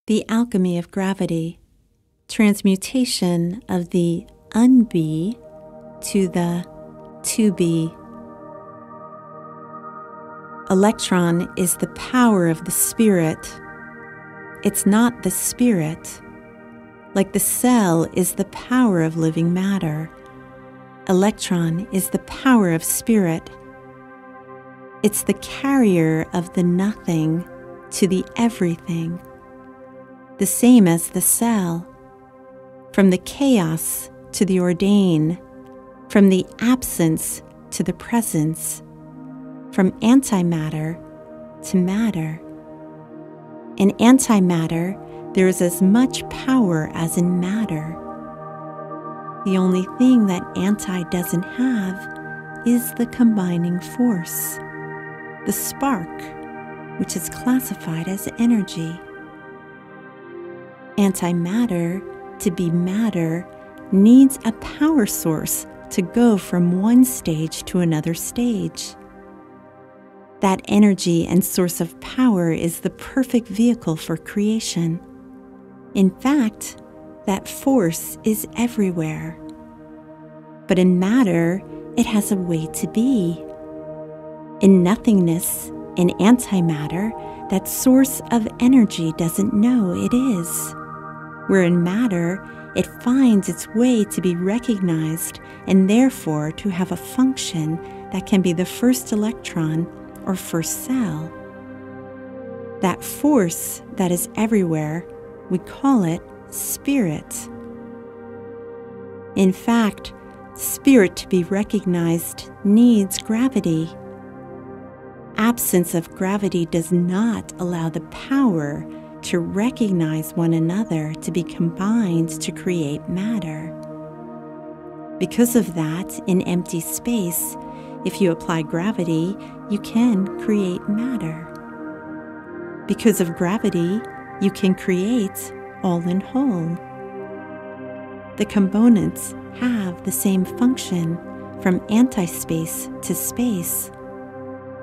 The alchemy of gravity, transmutation of the unbe to the to-be. Electron is the power of the spirit. It's not the spirit. Like the cell is the power of living matter. Electron is the power of spirit. It's the carrier of the nothing to the everything, the same as the cell, from the chaos to the ordain, from the absence to the presence, from antimatter to matter. In antimatter, there is as much power as in matter. The only thing that anti doesn't have is the combining force, the spark, which is classified as energy. Antimatter, to be matter, needs a power source to go from one stage to another stage. That energy and source of power is the perfect vehicle for creation. In fact, that force is everywhere. But in matter, it has a way to be. In nothingness, in antimatter, that source of energy doesn't know it is. Where in matter, it finds its way to be recognized and therefore to have a function that can be the first electron or first cell. That force that is everywhere, we call it spirit. In fact, spirit to be recognized needs gravity. Absence of gravity does not allow the power to recognize one another to be combined to create matter. Because of that, in empty space, if you apply gravity, you can create matter. Because of gravity, you can create all in whole. The components have the same function from anti-space to space,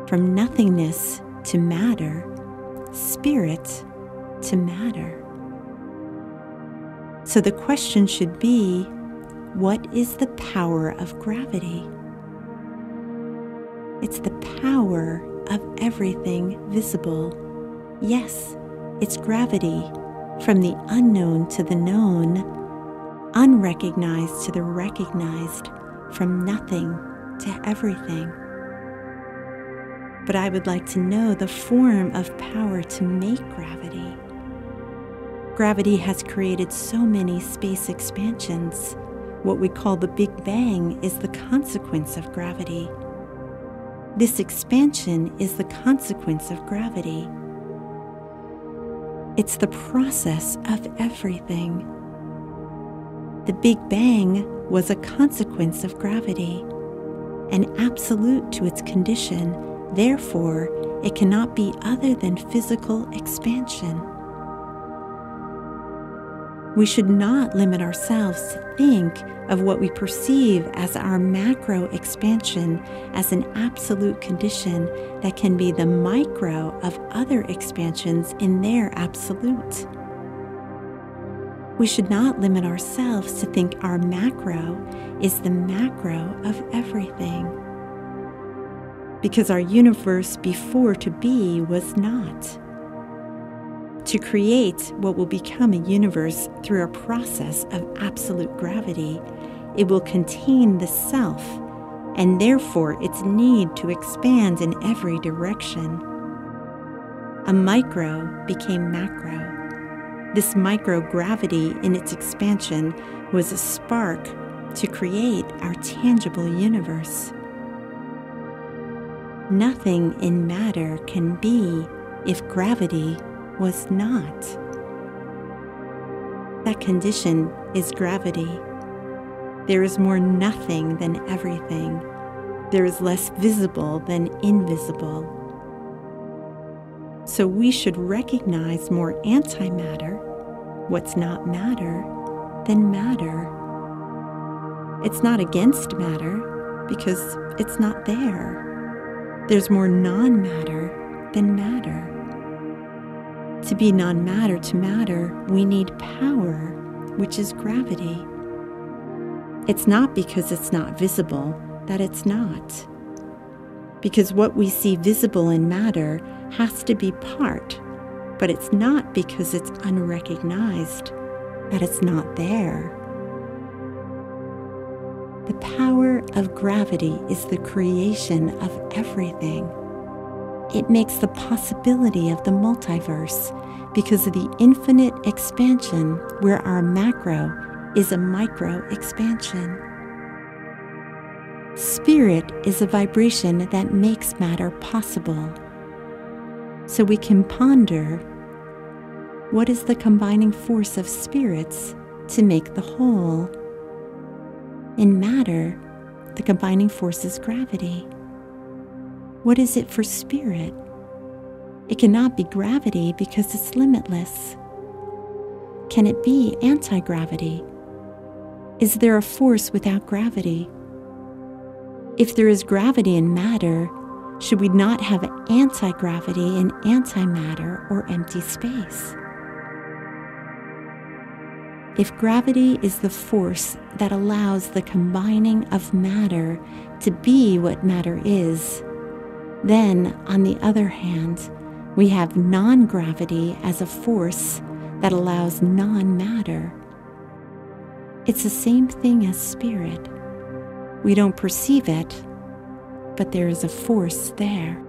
from nothingness to matter, spirit to matter. So the question should be, what is the power of gravity? It's the power of everything visible. Yes, it's gravity, from the unknown to the known, unrecognized to the recognized, from nothing to everything. But I would like to know the form of power to make gravity. Gravity has created so many space expansions. What we call the Big Bang is the consequence of gravity. This expansion is the consequence of gravity. It's the process of everything. The Big Bang was a consequence of gravity, an absolute to its condition. Therefore, it cannot be other than physical expansion. We should not limit ourselves to think of what we perceive as our macro expansion as an absolute condition that can be the micro of other expansions in their absolute. We should not limit ourselves to think our macro is the macro of everything. Because our universe before to be was not. To create what will become a universe through a process of absolute gravity, it will contain the self, and therefore its need to expand in every direction. A micro became macro. This microgravity in its expansion was a spark to create our tangible universe. Nothing in matter can be if gravity was not. That condition is gravity. There is more nothing than everything. There is less visible than invisible. So we should recognize more antimatter, what's not matter, than matter. It's not against matter because it's not there. There's more non-matter than matter. To be non-matter to matter, we need power, which is gravity. It's not because it's not visible that it's not. Because what we see visible in matter has to be part, but it's not because it's unrecognized that it's not there. The power of gravity is the creation of everything. It makes the possibility of the multiverse because of the infinite expansion where our macro is a micro expansion. Spirit is a vibration that makes matter possible. So we can ponder, what is the combining force of spirits to make the whole? In matter, the combining force is gravity. What is it for spirit? It cannot be gravity because it's limitless. Can it be anti-gravity? Is there a force without gravity? If there is gravity in matter, should we not have anti-gravity in antimatter or empty space? If gravity is the force that allows the combining of matter to be what matter is, then, on the other hand, we have non-gravity as a force that allows non-matter. It's the same thing as spirit. We don't perceive it, but there is a force there.